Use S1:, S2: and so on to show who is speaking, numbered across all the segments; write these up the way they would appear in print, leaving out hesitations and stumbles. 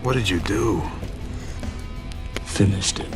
S1: What did you do?
S2: Finished it.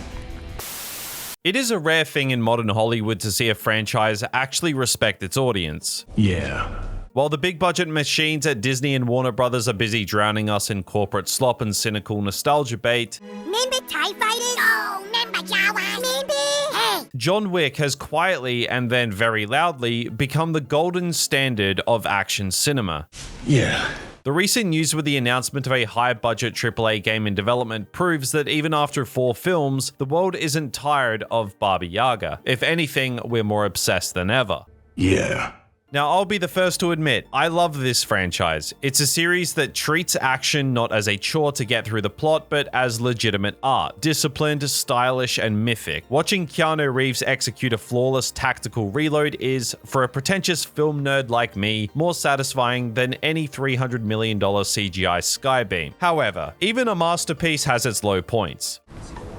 S3: It is a rare thing in modern Hollywood to see a franchise actually respect its audience.
S2: Yeah.
S3: While the big budget machines at Disney and Warner Brothers are busy drowning us in corporate slop and cynical nostalgia bait,
S4: Remember TIE Fighters? Oh, remember Jawas? Remember? Hey!
S3: John Wick has quietly and then very loudly become the golden standard of action cinema.
S2: Yeah.
S3: The recent news with the announcement of a high-budget AAA game in development proves that even after 4 films, the world isn't tired of Baba Yaga. If anything, we're more obsessed than ever.
S2: Yeah.
S3: Now, I'll be the first to admit, I love this franchise. It's a series that treats action not as a chore to get through the plot, but as legitimate art, disciplined, stylish, and mythic. Watching Keanu Reeves execute a flawless tactical reload is, for a pretentious film nerd like me, more satisfying than any $300 million CGI skybeam. However, even a masterpiece has its low points.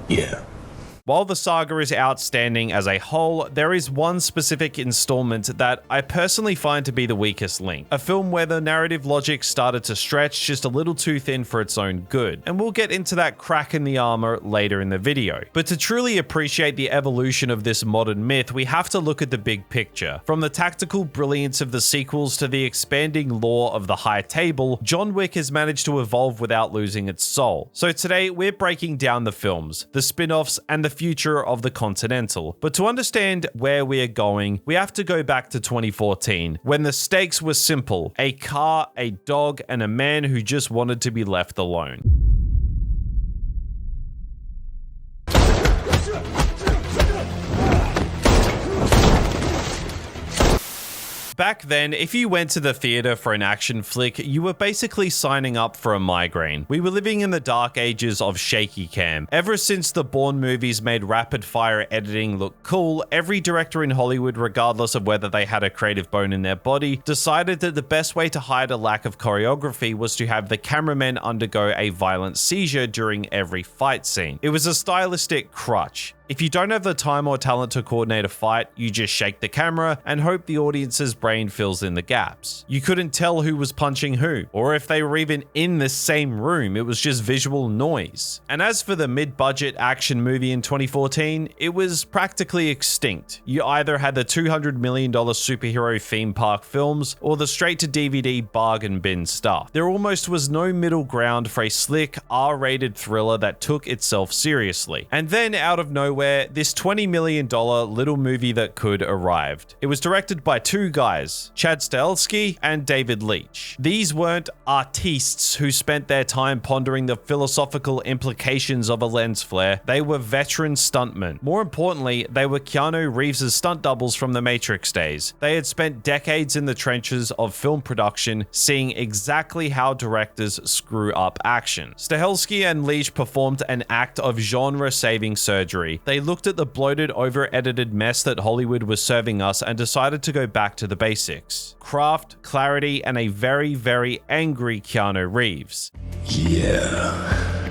S2: Yeah.
S3: While the saga is outstanding as a whole, there is one specific installment that I personally find to be the weakest link. A film where the narrative logic started to stretch just a little too thin for its own good. And we'll get into that crack in the armor later in the video. But to truly appreciate the evolution of this modern myth, we have to look at the big picture. From the tactical brilliance of the sequels to the expanding lore of the High Table, John Wick has managed to evolve without losing its soul. So today, we're breaking down the films, the spin-offs, and the future of the Continental. But to understand where we are going, we have to go back to 2014, when the stakes were simple: a car, a dog, and a man who just wanted to be left alone. Back then, if you went to the theater for an action flick, you were basically signing up for a migraine. We were living in the dark ages of Shaky-Cam. Ever since the Bourne movies made rapid-fire editing look cool, every director in Hollywood, regardless of whether they had a creative bone in their body, decided that the best way to hide a lack of choreography was to have the cameramen undergo a violent seizure during every fight scene. It was a stylistic crutch. If you don't have the time or talent to coordinate a fight, you just shake the camera and hope the audience's brain fills in the gaps. You couldn't tell who was punching who, or if they were even in the same room, it was just visual noise. And as for the mid-budget action movie in 2014, it was practically extinct. You either had the $200 million superhero theme park films, or the straight-to-DVD bargain bin stuff. There almost was no middle ground for a slick, R-rated thriller that took itself seriously. And then, out of nowhere, this $20 million little movie that could arrived. It was directed by 2 guys, Chad Stahelski and David Leitch. These weren't artistes who spent their time pondering the philosophical implications of a lens flare. They were veteran stuntmen. More importantly, they were Keanu Reeves' stunt doubles from the Matrix days. They had spent decades in the trenches of film production, seeing exactly how directors screw up action. Stahelski and Leitch performed an act of genre-saving surgery. They looked at the bloated, over-edited mess that Hollywood was serving us and decided to go back to the basics: craft, clarity, and a very, very angry Keanu Reeves.
S2: Yeah.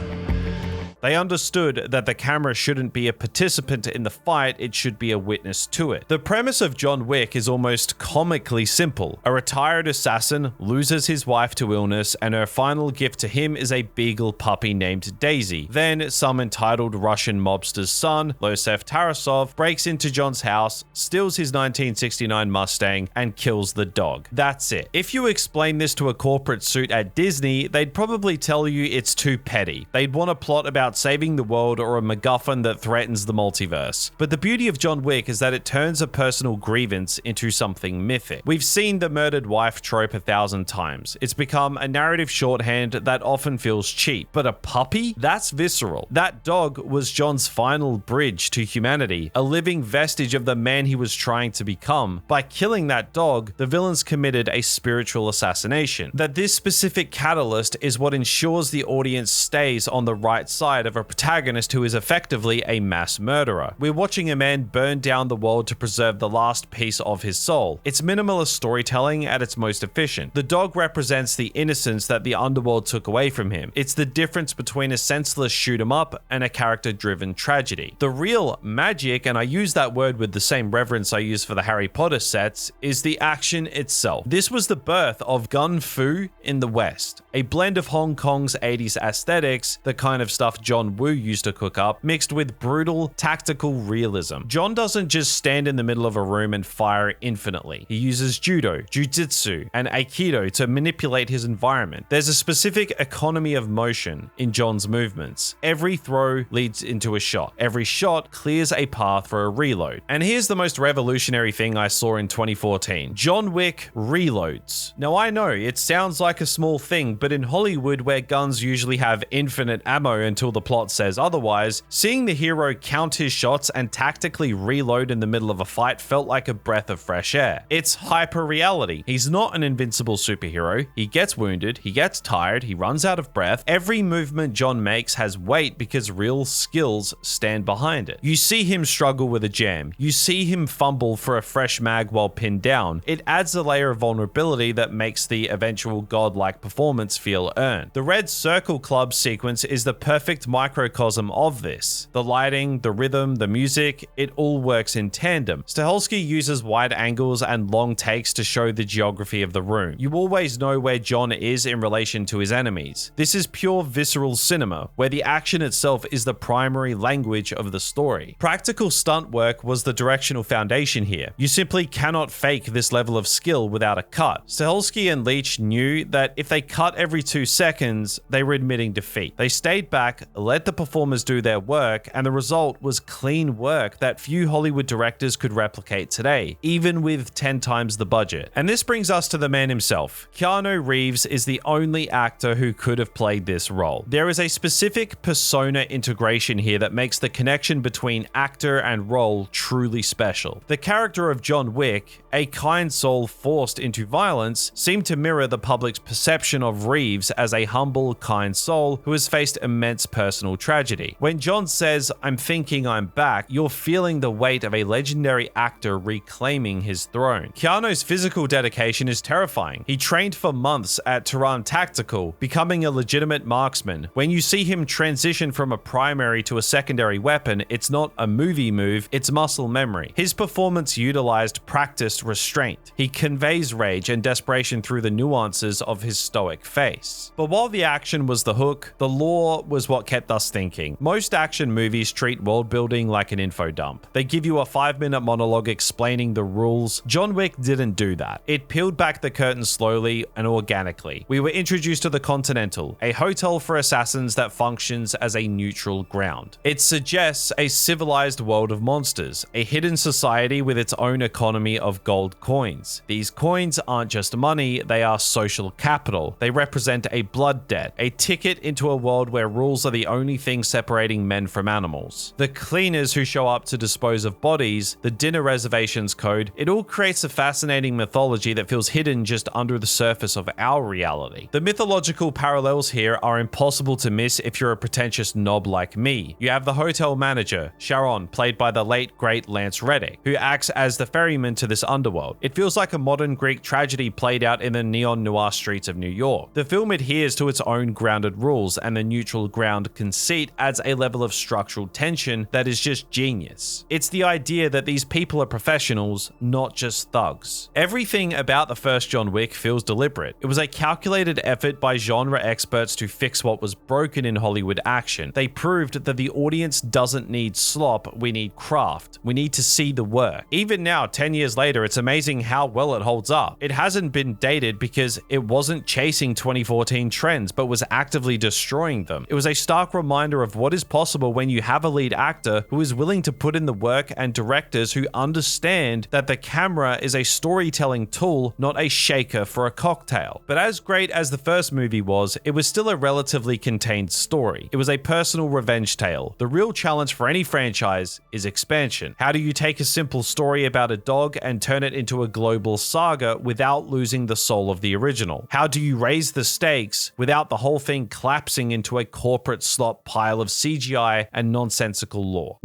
S3: They understood that the camera shouldn't be a participant in the fight, it should be a witness to it. The premise of John Wick is almost comically simple. A retired assassin loses his wife to illness, and her final gift to him is a beagle puppy named Daisy. Then, some entitled Russian mobster's son, Losef Tarasov, breaks into John's house, steals his 1969 Mustang, and kills the dog. That's it. If you explain this to a corporate suit at Disney, they'd probably tell you it's too petty. They'd want a plot about saving the world or a MacGuffin that threatens the multiverse. But the beauty of John Wick is that it turns a personal grievance into something mythic. We've seen the murdered wife trope 1,000 times. It's become a narrative shorthand that often feels cheap. But a puppy? That's visceral. That dog was John's final bridge to humanity, a living vestige of the man he was trying to become. By killing that dog, the villains committed a spiritual assassination. That this specific catalyst is what ensures the audience stays on the right side side of a protagonist who is effectively a mass murderer. We're watching a man burn down the world to preserve the last piece of his soul. It's minimalist storytelling at its most efficient. The dog represents the innocence that the underworld took away from him. It's the difference between a senseless shoot 'em up and a character-driven tragedy. The real magic, and I use that word with the same reverence I use for the Harry Potter sets, is the action itself. This was the birth of Gun Fu in the West, a blend of Hong Kong's 80s aesthetics, the kind of stuff John Woo used to cook up, mixed with brutal, tactical realism. John doesn't just stand in the middle of a room and fire infinitely. He uses judo, jujitsu, and aikido to manipulate his environment. There's a specific economy of motion in John's movements. Every throw leads into a shot. Every shot clears a path for a reload. And here's the most revolutionary thing I saw in 2014. John Wick reloads. Now I know it sounds like a small thing, but in Hollywood where guns usually have infinite ammo until the plot says otherwise, seeing the hero count his shots and tactically reload in the middle of a fight felt like a breath of fresh air. It's hyper reality. He's not an invincible superhero. He gets wounded, he gets tired, he runs out of breath. Every movement John makes has weight because real skills stand behind it. You see him struggle with a jam. You see him fumble for a fresh mag while pinned down. It adds a layer of vulnerability that makes the eventual godlike performance feel earned. The Red Circle Club sequence is the perfect microcosm of this. The lighting, the rhythm, the music, it all works in tandem. Stahelski uses wide angles and long takes to show the geography of the room. You always know where John is in relation to his enemies. This is pure visceral cinema, where the action itself is the primary language of the story. Practical stunt work was the directional foundation here. You simply cannot fake this level of skill without a cut. Stahelski and Leach knew that if they cut every 2 seconds, they were admitting defeat. They stayed back, let the performers do their work, and the result was clean work that few Hollywood directors could replicate today, even with 10 times the budget. And this brings us to the man himself. Keanu Reeves is the only actor who could have played this role. There is a specific persona integration here that makes the connection between actor and role truly special. The character of John Wick, a kind soul forced into violence, seemed to mirror the public's perception of Reeves as a humble, kind soul who has faced immense personal tragedy. When John says, "I'm thinking I'm back," you're feeling the weight of a legendary actor reclaiming his throne. Keanu's physical dedication is terrifying. He trained for months at Tehran Tactical, becoming a legitimate marksman. When you see him transition from a primary to a secondary weapon, it's not a movie move, it's muscle memory. His performance utilized practiced restraint. He conveys rage and desperation through the nuances of his stoic face. But while the action was the hook, the lore was what kept us thinking. Most action movies treat world building like an info dump. They give you a 5-minute monologue explaining the rules. John Wick didn't do that. It peeled back the curtain slowly and organically. We were introduced to the Continental, a hotel for assassins that functions as a neutral ground. It suggests a civilized world of monsters, a hidden society with its own economy of gold coins. These coins aren't just money, they are social capital. They represent a blood debt, a ticket into a world where rules are the only thing separating men from animals. The cleaners who show up to dispose of bodies, the dinner reservations code, it all creates a fascinating mythology that feels hidden just under the surface of our reality. The mythological parallels here are impossible to miss if you're a pretentious knob like me. You have the hotel manager, Sharon, played by the late great Lance Reddick, who acts as the ferryman to this underworld. It feels like a modern Greek tragedy played out in the neon noir streets of New York. The film adheres to its own grounded rules, and the neutral ground conceit adds a level of structural tension that is just genius. It's the idea that these people are professionals, not just thugs. Everything about the first John Wick feels deliberate. It was a calculated effort by genre experts to fix what was broken in Hollywood action. They proved that the audience doesn't need slop, we need craft. We need to see the work. Even now, 10 years later, it's amazing how well it holds up. It hasn't been dated because it wasn't chasing 2014 trends, but was actively destroying them. It was a stark reminder of what is possible when you have a lead actor who is willing to put in the work and directors who understand that the camera is a storytelling tool, not a shaker for a cocktail. But as great as the first movie was, it was still a relatively contained story. It was a personal revenge tale. The real challenge for any franchise is expansion. How do you take a simple story about a dog and turn it into a global saga without losing the soul of the original? How do you raise the stakes without the whole thing collapsing into a corporate slop pile of CGI and nonsensical lore.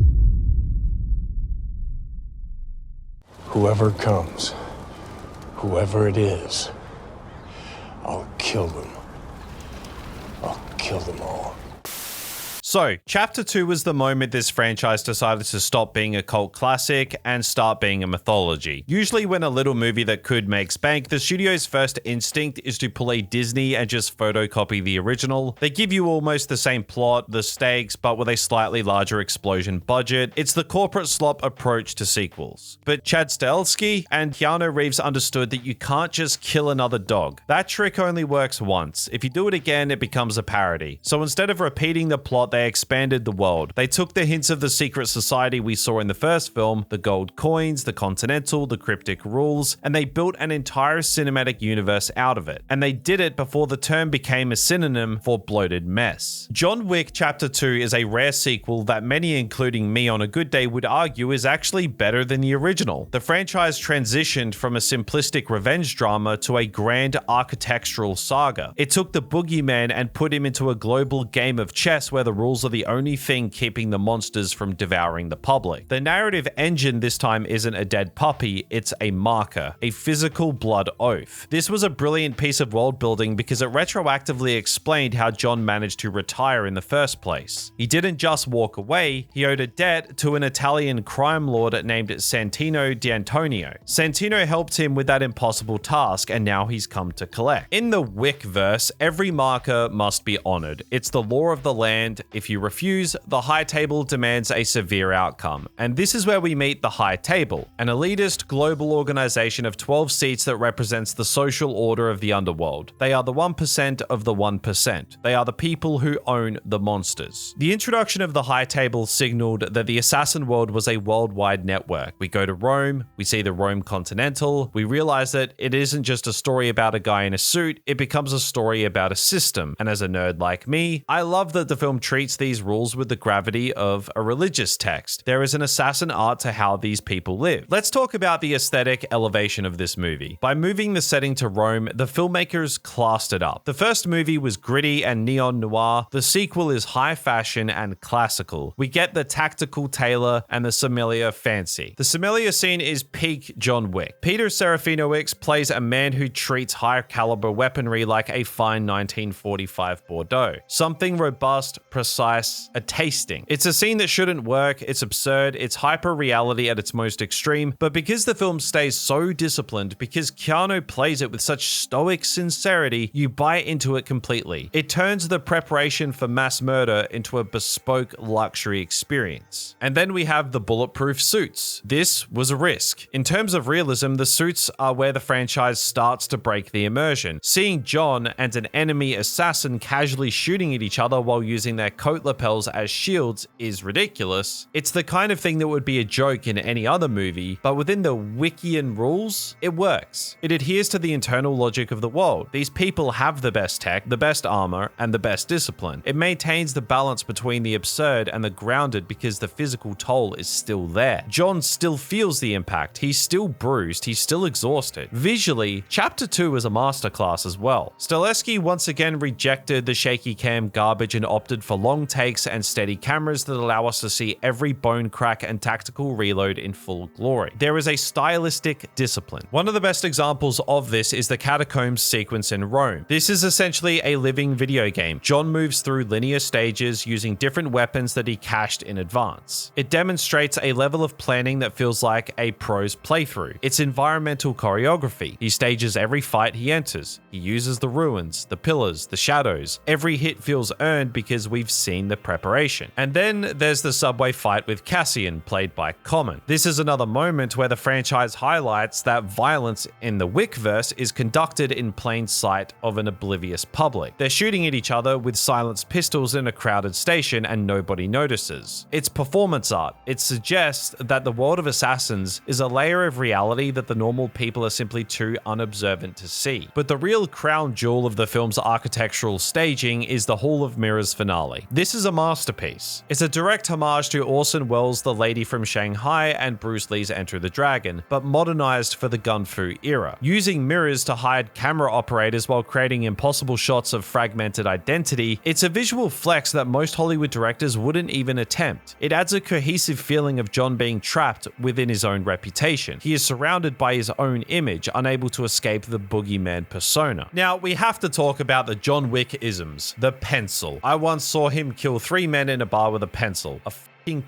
S1: Whoever comes, whoever it is, I'll kill them. I'll kill them all.
S3: So, Chapter 2 was the moment this franchise decided to stop being a cult classic and start being a mythology. Usually when a little movie that could make spank, the studio's first instinct is to pull a Disney and just photocopy the original. They give you almost the same plot, the stakes, but with a slightly larger explosion budget. It's the corporate slop approach to sequels. But Chad Stahelski and Keanu Reeves understood that you can't just kill another dog. That trick only works once. If you do it again, it becomes a parody. So instead of repeating the plot, they expanded the world. They took the hints of the secret society we saw in the first film, the gold coins, the Continental, the cryptic rules, and they built an entire cinematic universe out of it. And they did it before the term became a synonym for bloated mess. John Wick Chapter 2 is a rare sequel that many, including me on a good day, would argue is actually better than the original. The franchise transitioned from a simplistic revenge drama to a grand architectural saga. It took the boogeyman and put him into a global game of chess where the rules are the only thing keeping the monsters from devouring the public. The narrative engine this time isn't a dead puppy, it's a marker, a physical blood oath. This was a brilliant piece of world building because it retroactively explained how John managed to retire in the first place. He didn't just walk away, he owed a debt to an Italian crime lord named Santino D'Antonio. Santino helped him with that impossible task and now he's come to collect. In the Wick verse, every marker must be honored. It's the law of the land. If you refuse, the High Table demands a severe outcome. And this is where we meet the High Table, an elitist global organization of 12 seats that represents the social order of the underworld. They are the 1% of the 1%. They are the people who own the monsters. The introduction of the High Table signaled that the assassin world was a worldwide network. We go to Rome, we see the Rome Continental, we realize that it isn't just a story about a guy in a suit, it becomes a story about a system. And as a nerd like me, I love that the film treats these rules with the gravity of a religious text. There is an assassin art to how these people live. Let's talk about the aesthetic elevation of this movie. By moving the setting to Rome, the filmmakers classed it up. The first movie was gritty and neon noir. The sequel is high fashion and classical. We get the tactical tailor and the sommelier fancy. The sommelier scene is peak John Wick. Peter Serafinowicz plays a man who treats high caliber weaponry like a fine 1945 Bordeaux. Something robust, precise, a tasting. It's a scene that shouldn't work, it's absurd, it's hyper reality at its most extreme, but because the film stays so disciplined, because Keanu plays it with such stoic sincerity, you buy into it completely. It turns the preparation for mass murder into a bespoke luxury experience. And then we have the bulletproof suits. This was a risk. In terms of realism, the suits are where the franchise starts to break the immersion. Seeing John and an enemy assassin casually shooting at each other while using their coat lapels as shields is ridiculous. It's the kind of thing that would be a joke in any other movie, but within the Wickian rules, it works. It adheres to the internal logic of the world. These people have the best tech, the best armor, and the best discipline. It maintains the balance between the absurd and the grounded because the physical toll is still there. John still feels the impact. He's still bruised. He's still exhausted. Visually, Chapter 2 is a masterclass as well. Stahelski once again rejected the Shaky-Cam garbage and opted for long takes and steady cameras that allow us to see every bone crack and tactical reload in full glory. There is a stylistic discipline. One of the best examples of this is the catacombs sequence in Rome. This is essentially a living video game. John moves through linear stages using different weapons that he cached in advance. It demonstrates a level of planning that feels like a pro's playthrough. It's environmental choreography. He stages every fight he enters. He uses the ruins, the pillars, the shadows. Every hit feels earned because we've seen the preparation. And then there's the subway fight with Cassian, played by Common. This is another moment where the franchise highlights that violence in the Wickverse is conducted in plain sight of an oblivious public. They're shooting at each other with silenced pistols in a crowded station and nobody notices. It's performance art. It suggests that the world of assassins is a layer of reality that the normal people are simply too unobservant to see. But the real crown jewel of the film's architectural staging is the Hall of Mirrors finale. This is a masterpiece. It's a direct homage to Orson Welles' The Lady from Shanghai and Bruce Lee's Enter the Dragon, but modernized for the gun fu era. Using mirrors to hide camera operators while creating impossible shots of fragmented identity, it's a visual flex that most Hollywood directors wouldn't even attempt. It adds a cohesive feeling of John being trapped within his own reputation. He is surrounded by his own image, unable to escape the boogeyman persona. Now, we have to talk about the John Wick isms. The pencil. I once saw him kill 3 men in a bar with a pencil. A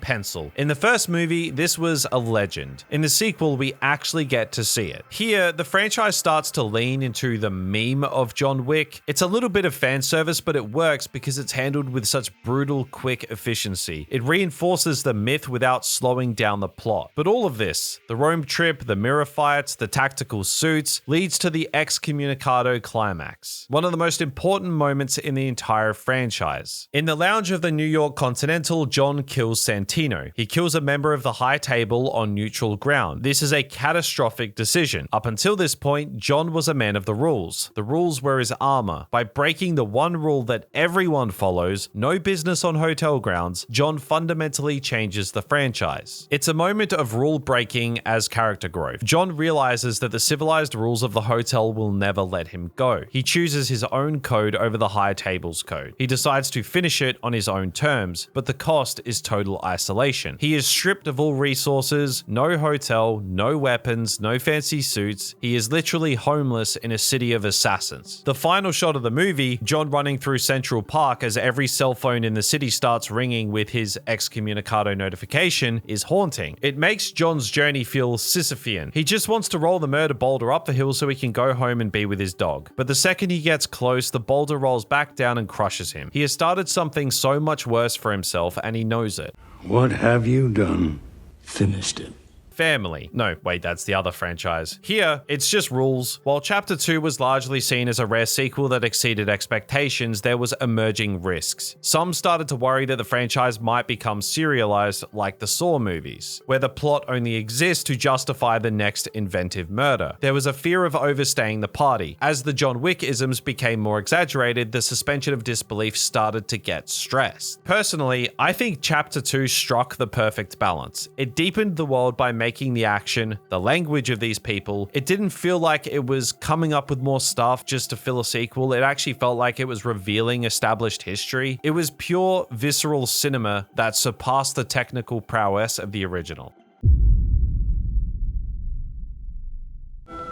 S3: pencil. In the first movie, this was a legend. In the sequel, we actually get to see it. Here, the franchise starts to lean into the meme of John Wick. It's a little bit of fan service, but it works because it's handled with such brutal, quick efficiency. It reinforces the myth without slowing down the plot. But all of this, the Rome trip, the mirror fights, the tactical suits, leads to the excommunicado climax. One of the most important moments in the entire franchise. In the lounge of the New York Continental, John kills Santino. He kills a member of the High Table on neutral ground. This is a catastrophic decision. Up until this point, John was a man of the rules. The rules were his armor. By breaking the one rule that everyone follows, no business on hotel grounds, John fundamentally changes the franchise. It's a moment of rule breaking as character growth. John realizes that the civilized rules of the hotel will never let him go. He chooses his own code over the High Table's code. He decides to finish it on his own terms, but the cost is total isolation. He is stripped of all resources, no hotel, no weapons, no fancy suits. He is literally homeless in a city of assassins. The final shot of the movie, John running through Central Park as every cell phone in the city starts ringing with his excommunicado notification, is haunting. It makes John's journey feel Sisyphean. He just wants to roll the murder boulder up the hill so he can go home and be with his dog. But the second he gets close, the boulder rolls back down and crushes him. He has started something so much worse for himself, and he knows it.
S2: What have you done? Finished it.
S3: Family. No, wait, that's the other franchise. Here, it's just rules. While Chapter 2 was largely seen as a rare sequel that exceeded expectations, there was emerging risks. Some started to worry that the franchise might become serialized like the Saw movies, where the plot only exists to justify the next inventive murder. There was a fear of overstaying the party. As the John Wick isms became more exaggerated, the suspension of disbelief started to get stressed. Personally, I think Chapter 2 struck the perfect balance. It deepened the world by making the action, the language of these people. It didn't feel like it was coming up with more stuff just to fill a sequel. It actually felt like it was revealing established history. It was pure, visceral cinema that surpassed the technical prowess of the original.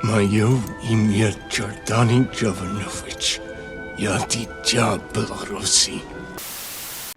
S2: Mayo imię Jordani Jovanovich. Yaditya Belarusi.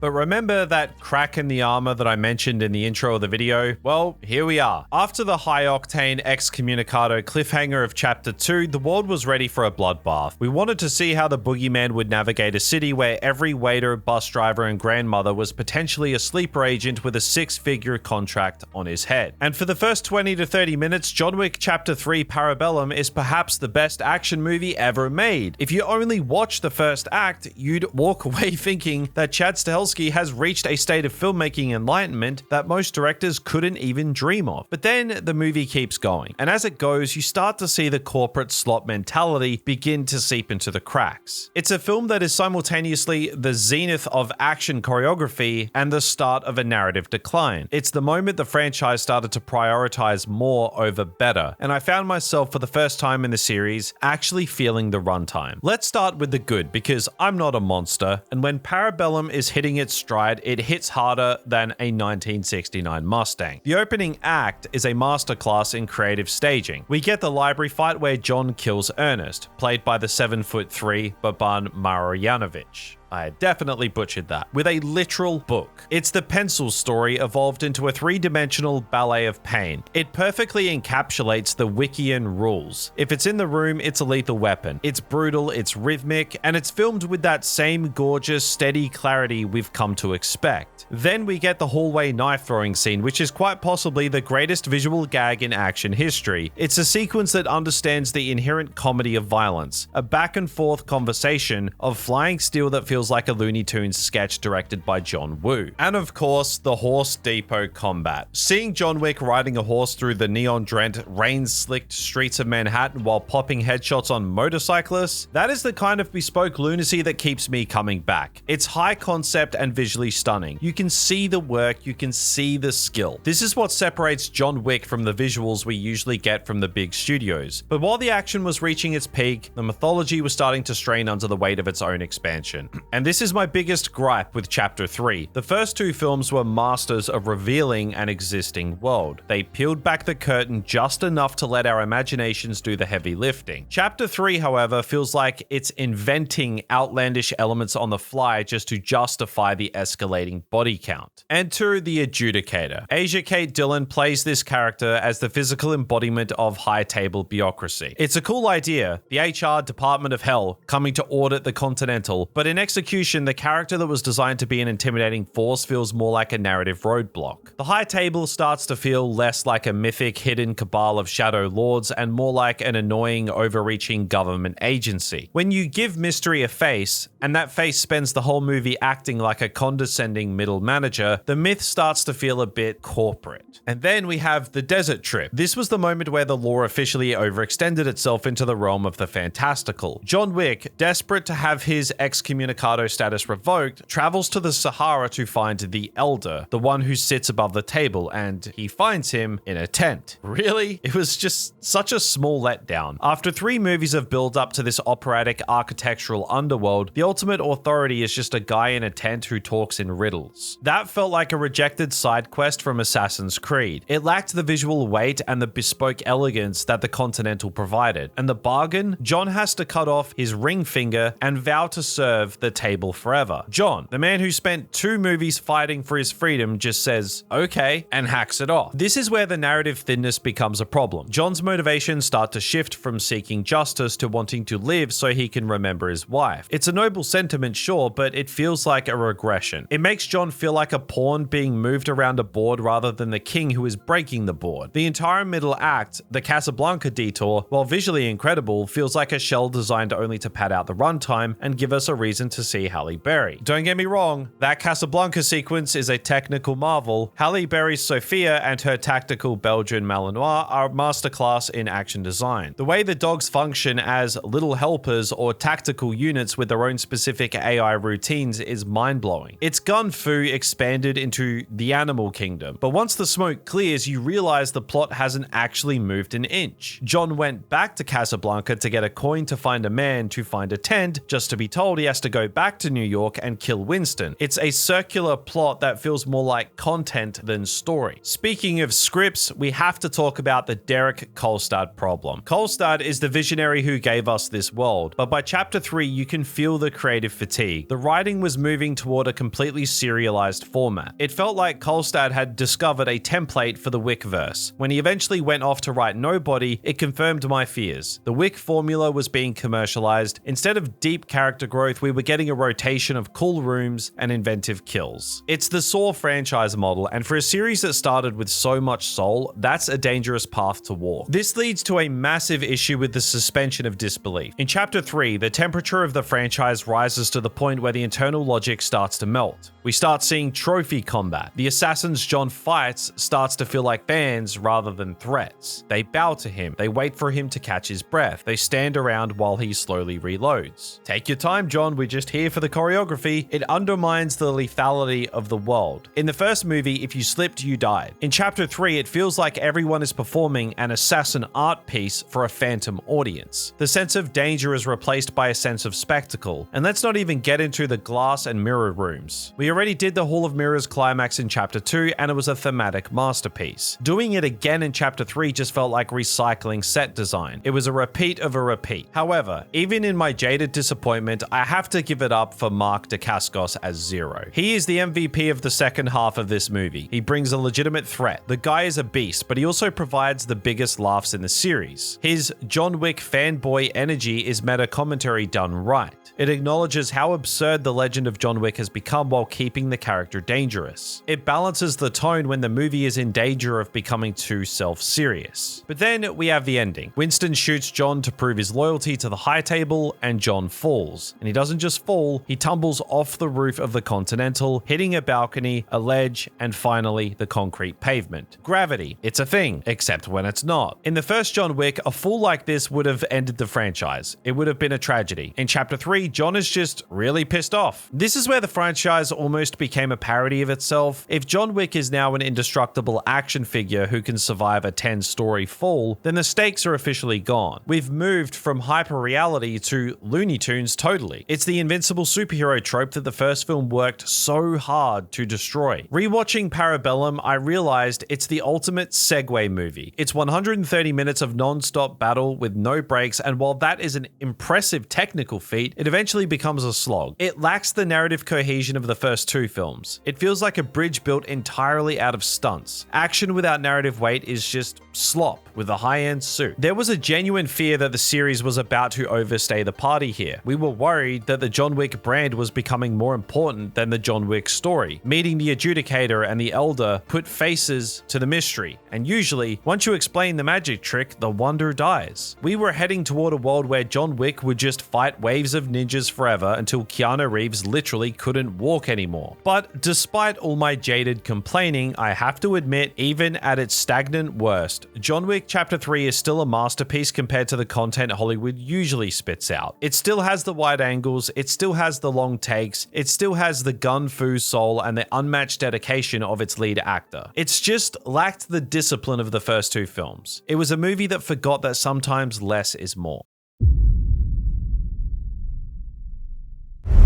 S3: But remember that crack in the armor that I mentioned in the intro of the video? Well, here we are. After the high-octane excommunicado cliffhanger of Chapter 2, the world was ready for a bloodbath. We wanted to see how the boogeyman would navigate a city where every waiter, bus driver, and grandmother was potentially a sleeper agent with a 6-figure contract on his head. And for the first 20 to 30 minutes, John Wick Chapter 3 Parabellum is perhaps the best action movie ever made. If you only watch the first act, you'd walk away thinking that Chad Stahelski has reached a state of filmmaking enlightenment that most directors couldn't even dream of. But then the movie keeps going, and as it goes, you start to see the corporate slot mentality begin to seep into the cracks. It's a film that is simultaneously the zenith of action choreography and the start of a narrative decline. It's the moment the franchise started to prioritize more over better, and I found myself for the first time in the series actually feeling the runtime. Let's start with the good, because I'm not a monster, and when Parabellum is hitting its stride, it hits harder than a 1969 Mustang. The opening act is a masterclass in creative staging. We get the library fight where John kills Ernest, played by the 7'3" Boban Marjanovic. I definitely butchered that. With a literal book. It's the pencil story evolved into a 3-dimensional ballet of pain. It perfectly encapsulates the Wickian rules. If it's in the room, it's a lethal weapon. It's brutal, it's rhythmic, and it's filmed with that same gorgeous, steady clarity we've come to expect. Then we get the hallway knife throwing scene, which is quite possibly the greatest visual gag in action history. It's a sequence that understands the inherent comedy of violence, a back and forth conversation of flying steel that feels feels like a Looney Tunes sketch directed by John Woo. And of course, the Horse Depot combat. Seeing John Wick riding a horse through the neon-drenched, rain-slicked streets of Manhattan while popping headshots on motorcyclists, that is the kind of bespoke lunacy that keeps me coming back. It's high concept and visually stunning. You can see the work, you can see the skill. This is what separates John Wick from the visuals we usually get from the big studios. But while the action was reaching its peak, the mythology was starting to strain under the weight of its own expansion. And this is my biggest gripe with Chapter 3. The first two films were masters of revealing an existing world. They peeled back the curtain just enough to let our imaginations do the heavy lifting. Chapter 3, however, feels like it's inventing outlandish elements on the fly just to justify the escalating body count. Enter the Adjudicator. Asia Kate Dillon plays this character as the physical embodiment of high-table bureaucracy. It's a cool idea, the HR department of hell coming to audit the Continental, but in execution, the character that was designed to be an intimidating force feels more like a narrative roadblock. The High Table starts to feel less like a mythic hidden cabal of shadow lords and more like an annoying, overreaching government agency. When you give mystery a face, and that face spends the whole movie acting like a condescending middle manager, the myth starts to feel a bit corporate. And then we have the desert trip. This was the moment where the lore officially overextended itself into the realm of the fantastical. John Wick, desperate to have his excommunicado status revoked, travels to the Sahara to find the Elder, the one who sits above the table, and he finds him in a tent. Really? It was just such a small letdown. After 3 movies of build up to this operatic architectural underworld, the ultimate authority is just a guy in a tent who talks in riddles. That felt like a rejected side quest from Assassin's Creed. It lacked the visual weight and the bespoke elegance that the Continental provided. And the bargain? John has to cut off his ring finger and vow to serve the table forever. John, the man who spent 2 movies fighting for his freedom, just says, okay, and hacks it off. This is where the narrative thinness becomes a problem. John's motivations start to shift from seeking justice to wanting to live so he can remember his wife. It's a noble sentiment, sure, but it feels like a regression. It makes John feel like a pawn being moved around a board rather than the king who is breaking the board. The entire middle act, the Casablanca detour, while visually incredible, feels like a shell designed only to pad out the runtime and give us a reason to see Halle Berry. Don't get me wrong, that Casablanca sequence is a technical marvel. Halle Berry's Sophia and her tactical Belgian Malinois are a masterclass in action design. The way the dogs function as little helpers or tactical units with their own specific AI routines is mind-blowing. It's gun fu expanded into the animal kingdom, but once the smoke clears, you realize the plot hasn't actually moved an inch. John went back to Casablanca to get a coin to find a man to find a tent, just to be told he has to go back to New York and kill Winston. It's a circular plot that feels more like content than story. Speaking of scripts, we have to talk about the Derek Kolstad problem. Kolstad is the visionary who gave us this world, but by Chapter 3 you can feel the creative fatigue. The writing was moving toward a completely serialized format. It felt like Kolstad had discovered a template for the Wickverse. When he eventually went off to write Nobody, it confirmed my fears. The Wick formula was being commercialized. Instead of deep character growth, we were getting a rotation of cool rooms and inventive kills. It's the Saw franchise model, and for a series that started with so much soul, that's a dangerous path to walk. This leads to a massive issue with the suspension of disbelief. In Chapter 3, the temperature of the franchise rises to the point where the internal logic starts to melt. We start seeing trophy combat. The assassins John fights starts to feel like fans rather than threats. They bow to him. They wait for him to catch his breath. They stand around while he slowly reloads. Take your time, John. We're just here for the choreography. It undermines the lethality of the world. In the first movie, if you slipped, you died. In Chapter 3, it feels like everyone is performing an assassin art piece for a phantom audience. The sense of danger is replaced by a sense of spectacle. And let's not even get into the glass and mirror rooms. We already did the Hall of Mirrors climax in Chapter 2, and it was a thematic masterpiece. Doing it again in Chapter 3 just felt like recycling set design. It was a repeat of a repeat. However, even in my jaded disappointment, I have to give it up for Mark Dacascos as Zero. He is the MVP of the second half of this movie. He brings a legitimate threat. The guy is a beast, but he also provides the biggest laughs in the series. His John Wick fanboy energy is meta commentary done right. It acknowledges how absurd the legend of John Wick has become while keeping the character dangerous. It balances the tone when the movie is in danger of becoming too self-serious. But then we have the ending. Winston shoots John to prove his loyalty to the High Table, and John falls. And he doesn't just fall, fall, he tumbles off the roof of the Continental, hitting a balcony, a ledge, and finally the concrete pavement. Gravity, it's a thing, except when it's not. In the first John Wick, a fall like this would have ended the franchise. It would have been a tragedy. In Chapter 3, John is just really pissed off. This is where the franchise almost became a parody of itself. If John Wick is now an indestructible action figure who can survive a 10-story fall, then the stakes are officially gone. We've moved from hyper-reality to Looney Tunes totally. It's the invincible superhero trope that the first film worked so hard to destroy. Rewatching Parabellum, I realized it's the ultimate segue movie. It's 130 minutes of non-stop battle with no breaks, and while that is an impressive technical feat, it eventually becomes a slog. It lacks the narrative cohesion of the first two films. It feels like a bridge built entirely out of stunts. Action without narrative weight is just slop with a high-end suit. There was a genuine fear that the series was about to overstay the party here. We were worried that the John Wick brand was becoming more important than the John Wick story. Meeting the Adjudicator and the Elder put faces to the mystery, and usually, once you explain the magic trick, the wonder dies. We were heading toward a world where John Wick would just fight waves of ninjas forever until Keanu Reeves literally couldn't walk anymore. But despite all my jaded complaining, I have to admit, even at its stagnant worst, John Wick Chapter 3 is still a masterpiece compared to the content Hollywood usually spits out. It still has the wide angles, it still has the long takes, it still has the gun-fu soul and the unmatched dedication of its lead actor. It's just lacked the discipline of the first two films. It was a movie that forgot that sometimes less is more.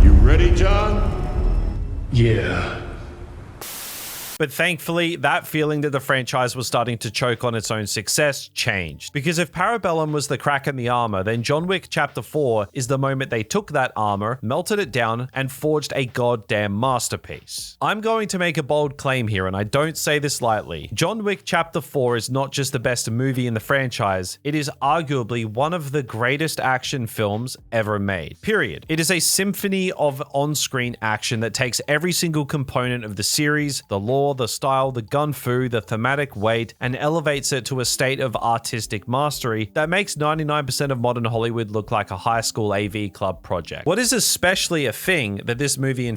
S1: You ready, John?
S2: Yeah.
S3: But thankfully, that feeling that the franchise was starting to choke on its own success changed. Because if Parabellum was the crack in the armor, then John Wick Chapter 4 is the moment they took that armor, melted it down, and forged a goddamn masterpiece. I'm going to make a bold claim here, and I don't say this lightly. John Wick Chapter 4 is not just the best movie in the franchise, it is arguably one of the greatest action films ever made. Period. It is a symphony of on-screen action that takes every single component of the series, the lore, the style, the gun-fu, the thematic weight, and elevates it to a state of artistic mastery that makes 99% of modern Hollywood look like a high school AV club project. What is especially a thing that this movie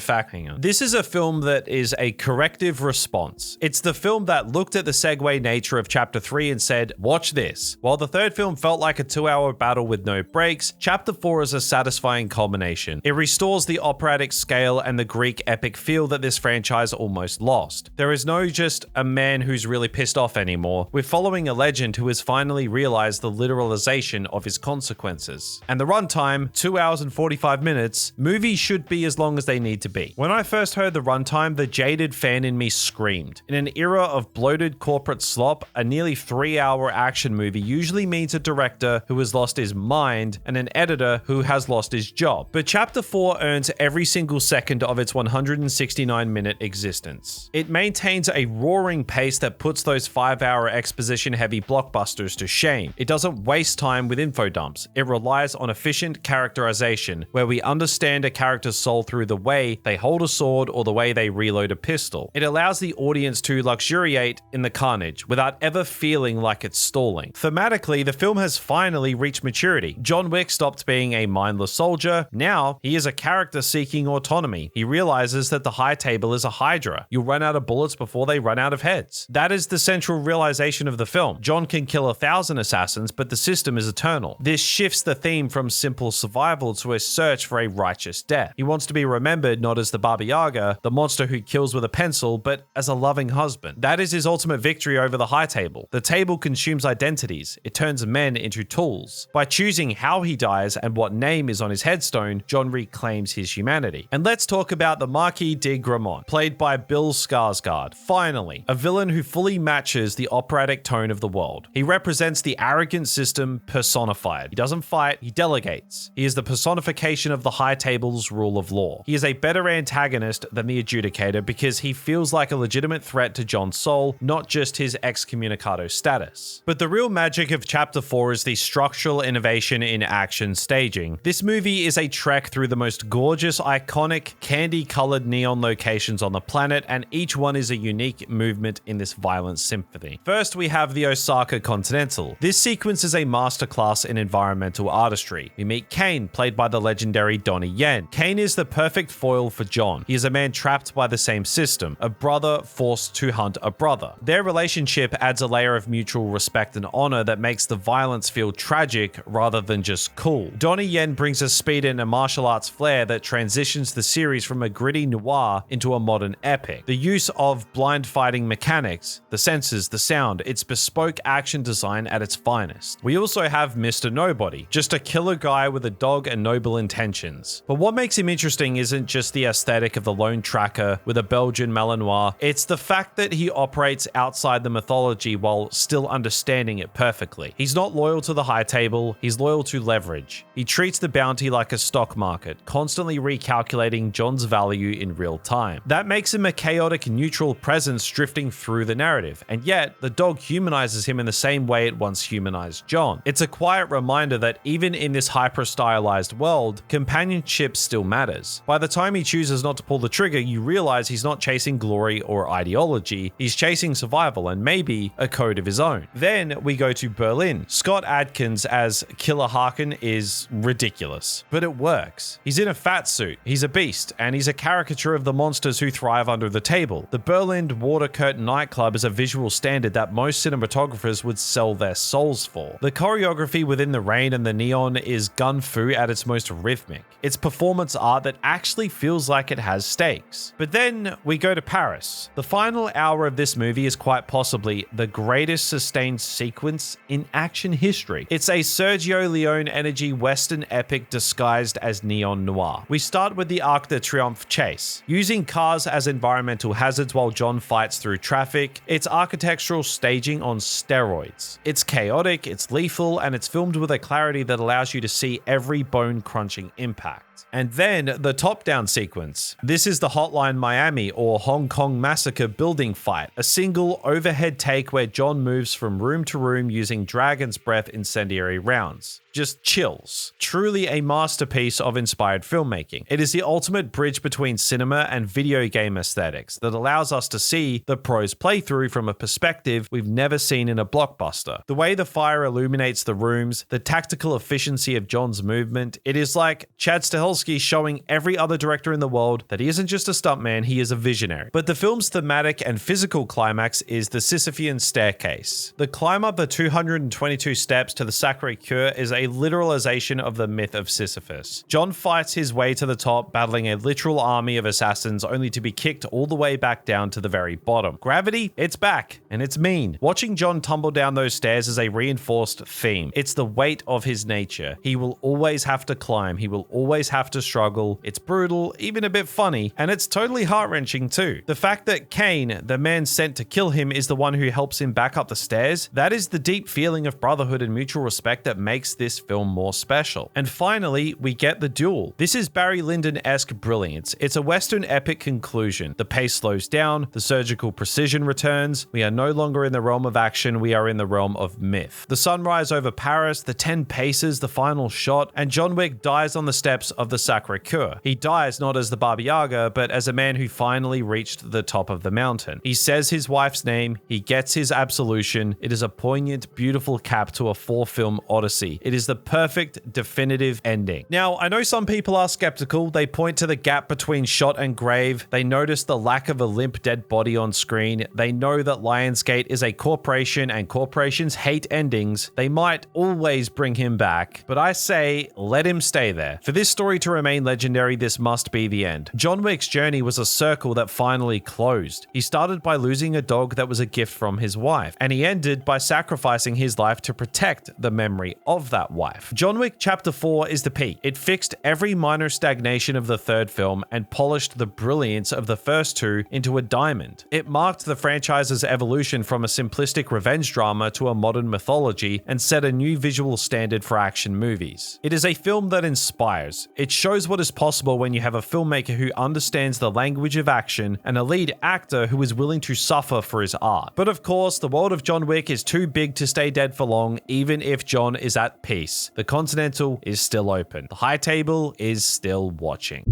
S3: this is a film that is a corrective response. It's the film that looked at the segue nature of Chapter 3 and said, watch this. While the third film felt like a 2-hour battle with no breaks, Chapter 4 is a satisfying culmination. It restores the operatic scale and the Greek epic feel that this franchise almost lost. There is no just a man who's really pissed off anymore. We're following a legend who has finally realized the literalization of his consequences. And the runtime, 2 hours and 45 minutes, movies should be as long as they need to be. When I first heard the runtime, the jaded fan in me screamed. In an era of bloated corporate slop, a nearly 3-hour action movie usually means a director who has lost his mind and an editor who has lost his job. But Chapter 4 earns every single second of its 169-minute existence. It maintains a roaring pace that puts those 5-hour exposition-heavy blockbusters to shame. It doesn't waste time with info dumps. It relies on efficient characterization, where we understand a character's soul through the way they hold a sword or the way they reload a pistol. It allows the audience to luxuriate in the carnage without ever feeling like it's stalling. Thematically, the film has finally reached maturity. John Wick stopped being a mindless soldier. Now, he is a character seeking autonomy. He realizes that the high table is a hydra. You'll run out of bullets before they run out of heads. That is the central realization of the film. John can kill 1,000 assassins, but the system is eternal. This shifts the theme from simple survival to a search for a righteous death. He wants to be remembered not as the Baba Yaga, the monster who kills with a pencil, but as a loving husband. That is his ultimate victory over the high table. The table consumes identities. It turns men into tools. By choosing how he dies and what name is on his headstone, John reclaims his humanity. And let's talk about the Marquis de Gramont, played by Bill Skarsgård. Finally, a villain who fully matches the operatic tone of the world. He represents the arrogant system personified. He doesn't fight, he delegates. He is the personification of the high table's rule of law. He is a better antagonist than the Adjudicator because he feels like a legitimate threat to John's soul, not just his excommunicado status. But the real magic of Chapter 4 is the structural innovation in action staging. This movie is a trek through the most gorgeous, iconic, candy-colored neon locations on the planet, and each one one is a unique movement in this violent symphony. First, we have the Osaka Continental. This sequence is a masterclass in environmental artistry. We meet Kane, played by the legendary Donnie Yen. Kane is the perfect foil for John. He is a man trapped by the same system, a brother forced to hunt a brother. Their relationship adds a layer of mutual respect and honor that makes the violence feel tragic rather than just cool. Donnie Yen brings a speed and a martial arts flair that transitions the series from a gritty noir into a modern epic. The use of blind fighting mechanics, the senses, the sound, it's bespoke action design at its finest. We also have Mr. Nobody, just a killer guy with a dog and noble intentions. But what makes him interesting isn't just the aesthetic of the lone tracker with a Belgian Malinois, it's the fact that he operates outside the mythology while still understanding it perfectly. He's not loyal to the high table, he's loyal to leverage. He treats the bounty like a stock market, constantly recalculating John's value in real time. That makes him a chaotic, neutral presence drifting through the narrative, and yet the dog humanizes him in the same way it once humanized John. It's a quiet reminder that even in this hyper-stylized world, companionship still matters. By the time he chooses not to pull the trigger, you realize he's not chasing glory or ideology, he's chasing survival and maybe a code of his own. Then we go to Berlin. Scott Adkins as Killer Harkin is ridiculous, but it works. He's in a fat suit, he's a beast, and he's a caricature of the monsters who thrive under the table. The Berlin Water Curtain nightclub is a visual standard that most cinematographers would sell their souls for. The choreography within the rain and the neon is gun fu at its most rhythmic. It's performance art that actually feels like it has stakes. But then we go to Paris. The final hour of this movie is quite possibly the greatest sustained sequence in action history. It's a Sergio Leone energy western epic disguised as neon noir. We start with the Arc de Triomphe chase. Using cars as environmental hazards while John fights through traffic, it's architectural staging on steroids. It's chaotic, it's lethal, and it's filmed with a clarity that allows you to see every bone-crunching impact. And then the top-down sequence. This is the Hotline Miami or Hong Kong Massacre building fight, a single overhead take where John moves from room to room using dragon's breath incendiary rounds. Just chills. Truly a masterpiece of inspired filmmaking. It is the ultimate bridge between cinema and video game aesthetics that allows us to see the pro's playthrough from a perspective we've never seen in a blockbuster. The way the fire illuminates the rooms, the tactical efficiency of John's movement, it is like Chad Stahelski showing every other director in the world that he isn't just a stuntman, he is a visionary. But the film's thematic and physical climax is the Sisyphean staircase. The climb up the 222 steps to the Sacré-Cœur is a literalization of the myth of Sisyphus. John fights his way to the top, battling a literal army of assassins only to be kicked all the way back down to the very bottom. Gravity, it's back, and it's mean. Watching John tumble down those stairs is a reinforced theme. It's the weight of his nature. He will always have to climb. He will always have to struggle. It's brutal, even a bit funny, and it's totally heart-wrenching too. The fact that Kane, the man sent to kill him, is the one who helps him back up the stairs, that is the deep feeling of brotherhood and mutual respect that makes this film more special. And finally, we get the duel. This is Barry Lyndon-esque brilliance. It's a Western epic conclusion. The pace slows down, the surgical precision returns. We are no longer in the realm of action, we are in the realm of myth. The sunrise over Paris, the 10 paces, the final shot, and John Wick dies on the steps of the Sacré-Cœur. He dies not as the Baba Yaga, but as a man who finally reached the top of the mountain. He says his wife's name, he gets his absolution. It is a poignant, beautiful cap to a 4-film odyssey. It is the perfect, definitive ending. Now, I know some people are skeptical. They point to the gap between shot and grave. They notice the lack of a limp dead body on screen. They know that Lionsgate is a corporation and corporations hate endings. They might always bring him back, but I say let him stay there. For this story to remain legendary, this must be the end. John Wick's journey was a circle that finally closed. He started by losing a dog that was a gift from his wife, and he ended by sacrificing his life to protect the memory of that wife. John Wick Chapter 4 is the peak. It fixed every minor stagnation of the third film and polished the brilliance of the first two into a diamond. It marked the franchise's evolution from a simplistic revenge drama to a modern mythology and set a new visual standard for action movies. It is a film that inspires. It shows what is possible when you have a filmmaker who understands the language of action and a lead actor who is willing to suffer for his art. But of course, the world of John Wick is too big to stay dead for long, even if John is at peace. The Continental is still open. The High Table is still watching.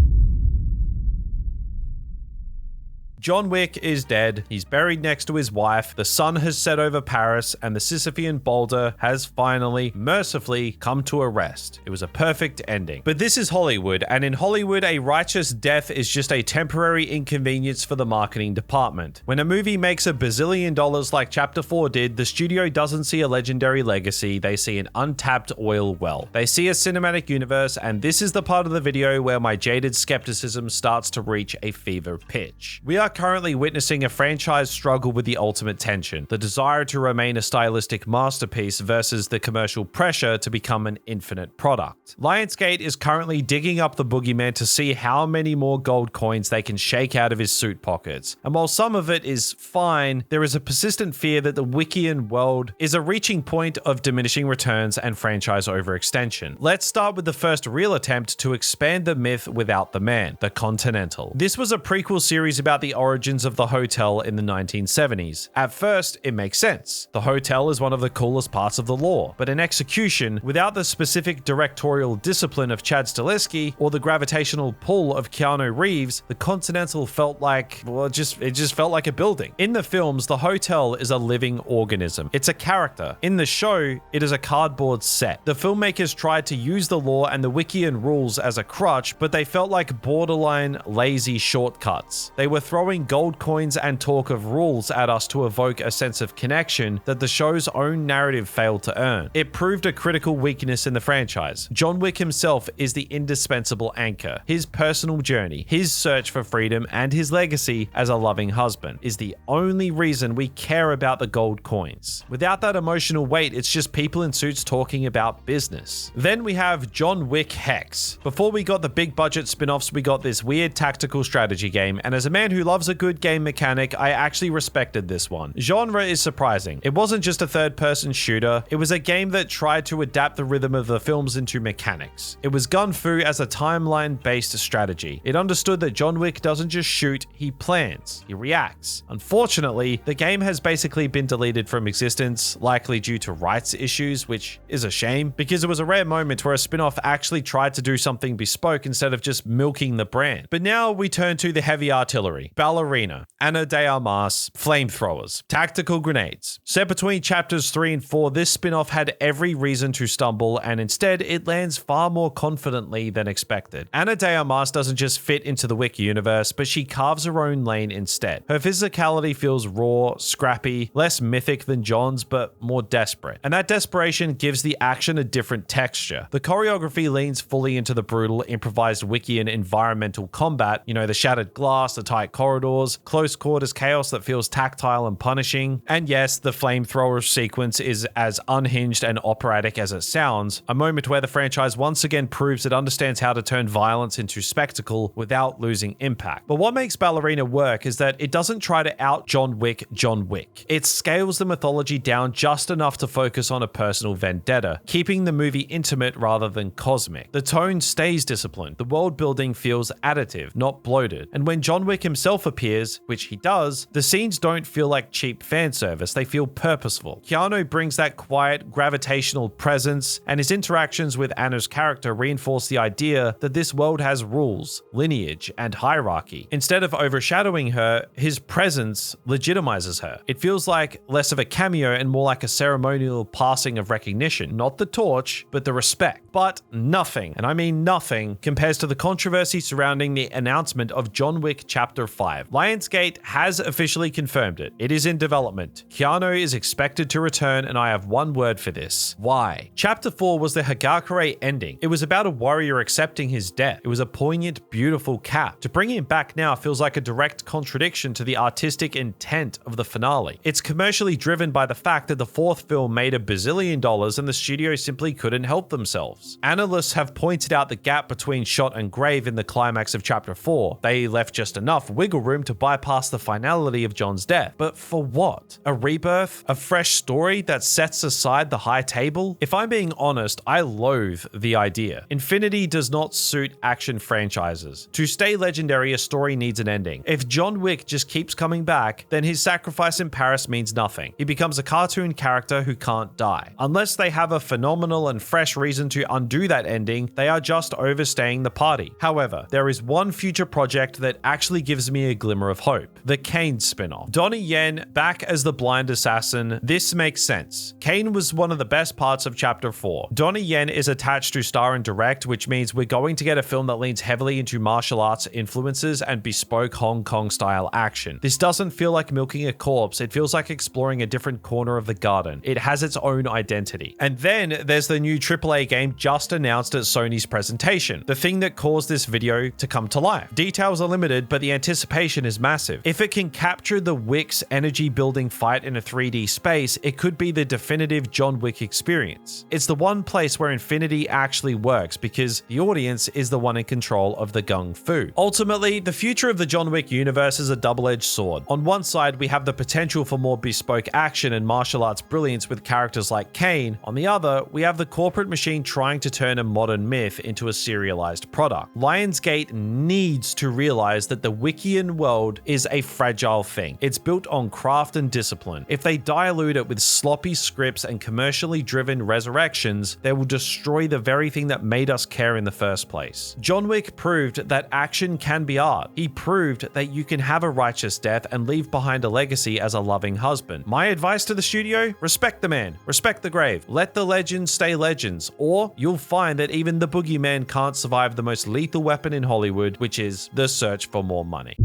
S3: John Wick is dead, he's buried next to his wife, the sun has set over Paris, and the Sisyphean boulder has finally, mercifully, come to a rest. It was a perfect ending. But this is Hollywood, and in Hollywood, a righteous death is just a temporary inconvenience for the marketing department. When a movie makes $1 bazillion like Chapter 4 did, the studio doesn't see a legendary legacy, they see an untapped oil well. They see a cinematic universe, and this is the part of the video where my jaded skepticism starts to reach a fever pitch. We are currently witnessing a franchise struggle with the ultimate tension, the desire to remain a stylistic masterpiece versus the commercial pressure to become an infinite product. Lionsgate is currently digging up the boogeyman to see how many more gold coins they can shake out of his suit pockets. And while some of it is fine, there is a persistent fear that the Wickian world is a reaching point of diminishing returns and franchise overextension. Let's start with the first real attempt to expand the myth without the man, the Continental. This was a prequel series about the origins of the hotel in the 1970s. At first, it makes sense. The hotel is one of the coolest parts of the lore, but in execution, without the specific directorial discipline of Chad Stahelski or the gravitational pull of Keanu Reeves, the Continental felt like, well, it just felt like a building. In the films, the hotel is a living organism. It's a character. In the show, it is a cardboard set. The filmmakers tried to use the lore and the Wickian rules as a crutch, but they felt like borderline lazy shortcuts. They were throwing gold coins and talk of rules at us to evoke a sense of connection that the show's own narrative failed to earn. It proved a critical weakness in the franchise. John Wick himself is the indispensable anchor. His personal journey, his search for freedom, and his legacy as a loving husband is the only reason we care about the gold coins. Without that emotional weight, it's just people in suits talking about business. Then we have John Wick Hex. Before we got the big budget spin-offs, we got this weird tactical strategy game, and as a man who loves a good game mechanic, I actually respected this one. Genre is surprising. It wasn't just a third-person shooter, it was a game that tried to adapt the rhythm of the films into mechanics. It was gun-fu as a timeline-based strategy. It understood that John Wick doesn't just shoot, he plans, he reacts. Unfortunately, the game has basically been deleted from existence, likely due to rights issues, which is a shame, because it was a rare moment where a spin-off actually tried to do something bespoke instead of just milking the brand. But now we turn to the heavy artillery. Ballerina, Ana de Armas, flamethrowers, tactical grenades. Set between chapters 3 and 4, this spin-off had every reason to stumble, and instead it lands far more confidently than expected. Ana de Armas doesn't just fit into the Wick universe, but she carves her own lane instead. Her physicality feels raw, scrappy, less mythic than John's, but more desperate. And that desperation gives the action a different texture. The choreography leans fully into the brutal, improvised Wickian environmental combat, the shattered glass, the tight corridors, close quarters chaos that feels tactile and punishing. And yes, the flamethrower sequence is as unhinged and operatic as it sounds, a moment where the franchise once again proves it understands how to turn violence into spectacle without losing impact. But what makes Ballerina work is that it doesn't try to out John Wick. It scales the mythology down just enough to focus on a personal vendetta, keeping the movie intimate rather than cosmic. The tone stays disciplined. The world building feels additive, not bloated. And when John Wick himself appears, which he does, the scenes don't feel like cheap fan service, they feel purposeful. Keanu brings that quiet, gravitational presence, and his interactions with Anna's character reinforce the idea that this world has rules, lineage, and hierarchy. Instead of overshadowing her, his presence legitimizes her. It feels like less of a cameo and more like a ceremonial passing of recognition, not the torch, but the respect. But nothing, and I mean nothing, compares to the controversy surrounding the announcement of John Wick Chapter 5. Lionsgate has officially confirmed it. It is in development. Keanu is expected to return, and I have one word for this. Why? Chapter 4 was the Hagakure ending. It was about a warrior accepting his death. It was a poignant, beautiful cap. To bring him back now feels like a direct contradiction to the artistic intent of the finale. It's commercially driven by the fact that the fourth film made $1 bazillion and the studio simply couldn't help themselves. Analysts have pointed out the gap between shot and grave in the climax of Chapter 4. They left just enough wiggle room to bypass the finality of John's death. But for what? A rebirth? A fresh story that sets aside the high table? If I'm being honest, I loathe the idea. Infinity does not suit action franchises. To stay legendary, a story needs an ending. If John Wick just keeps coming back, then his sacrifice in Paris means nothing. He becomes a cartoon character who can't die. Unless they have a phenomenal and fresh reason to undo that ending, they are just overstaying the party. However, there is one future project that actually gives me a glimmer of hope. The Kane spin-off. Donnie Yen back as the blind assassin. This makes sense. Kane was one of the best parts of Chapter 4. Donnie Yen is attached to star and direct, which means we're going to get a film that leans heavily into martial arts influences and bespoke Hong Kong style action. This doesn't feel like milking a corpse, it feels like exploring a different corner of the garden. It has its own identity. And then there's the new AAA game just announced at Sony's presentation, the thing that caused this video to come to life. Details are limited, but the anticipation is massive. If it can capture the Wick's energy building fight in a 3D space, it could be the definitive John Wick experience. It's the one place where Infinity actually works because the audience is the one in control of the gung fu. Ultimately, the future of the John Wick universe is a double-edged sword. On one side, we have the potential for more bespoke action and martial arts brilliance with characters like Kane. On the other, we have the corporate machine trying to turn a modern myth into a serialized product. Lionsgate needs to realize that the Wickian world is a fragile thing. It's built on craft and discipline. If they dilute it with sloppy scripts and commercially driven resurrections, they will destroy the very thing that made us care in the first place. John Wick proved that action can be art. He proved that you can have a righteous death and leave behind a legacy as a loving husband. My advice to the studio: respect the man, respect the grave, let the legends stay legends, or you'll find that even the boogeyman can't survive the most lethal weapon in Hollywood, which is the search for more money.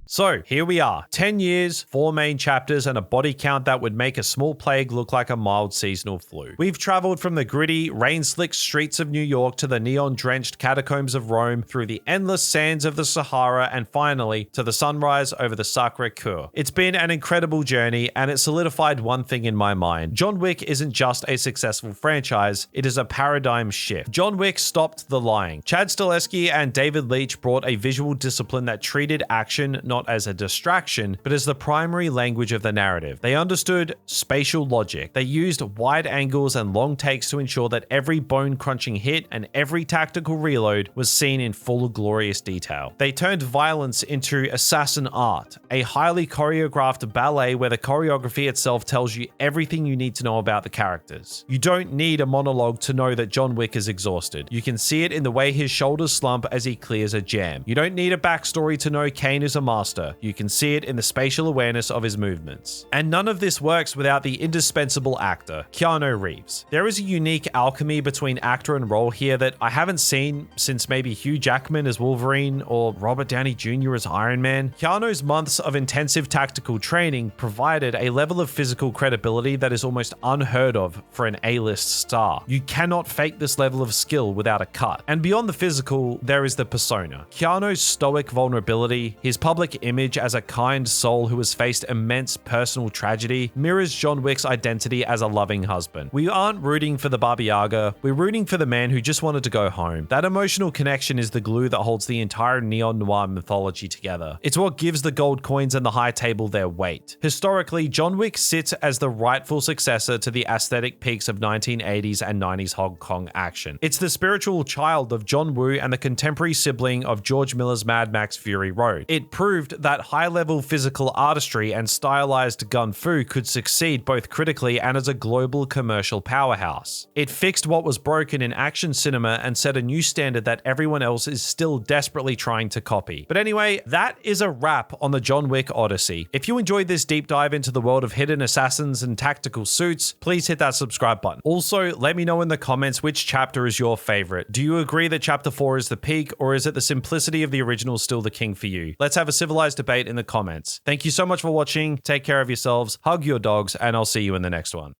S3: So here we are, 10 years, 4 main chapters, and a body count that would make a small plague look like a mild seasonal flu. We've traveled from the gritty, rain-slicked streets of New York to the neon-drenched catacombs of Rome, through the endless sands of the Sahara, and finally to the sunrise over the Sacré-Cœur. It's been an incredible journey, and it solidified one thing in my mind. John Wick isn't just a successful franchise, it is a paradigm shift. John Wick stopped the lying. Chad Stahelski and David Leitch brought a visual discipline that treated action not as a distraction, but as the primary language of the narrative. They understood spatial logic. They used wide angles and long takes to ensure that every bone-crunching hit and every tactical reload was seen in full glorious detail. They turned violence into assassin art, a highly choreographed ballet where the choreography itself tells you everything you need to know about the characters. You don't need a monologue to know that John Wick is exhausted. You can see it in the way his shoulders slump as he clears a jam. You don't need a backstory to know Kane is a master. You can see it in the spatial awareness of his movements. And none of this works without the indispensable actor, Keanu Reeves. There is a unique alchemy between actor and role here that I haven't seen since maybe Hugh Jackman as Wolverine or Robert Downey Jr. as Iron Man. Keanu's months of intensive tactical training provided a level of physical credibility that is almost unheard of for an A-list star. You cannot fake this level of skill without a cut. And beyond the physical, there is the persona. Keanu's stoic vulnerability, his public image as a kind soul who has faced immense personal tragedy, mirrors John Wick's identity as a loving husband. We aren't rooting for the Baba Yaga, we're rooting for the man who just wanted to go home. That emotional connection is the glue that holds the entire neo-noir mythology together. It's what gives the gold coins and the high table their weight. Historically, John Wick sits as the rightful successor to the aesthetic peaks of 1980s and 90s Hong Kong action. It's the spiritual child of John Woo and the contemporary sibling of George Miller's Mad Max Fury Road. It proved that high-level physical artistry and stylized gun fu could succeed both critically and as a global commercial powerhouse. It fixed what was broken in action cinema and set a new standard that everyone else is still desperately trying to copy. But anyway, that is a wrap on the John Wick Odyssey. If you enjoyed this deep dive into the world of hidden assassins and tactical suits, please hit that subscribe button. Also, let me know in the comments which chapter is your favorite. Do you agree that Chapter 4 is the peak, or is it the simplicity of the original still the king for you? Let's have a civilized debate in the comments. Thank you so much for watching. Take care of yourselves, hug your dogs, and I'll see you in the next one.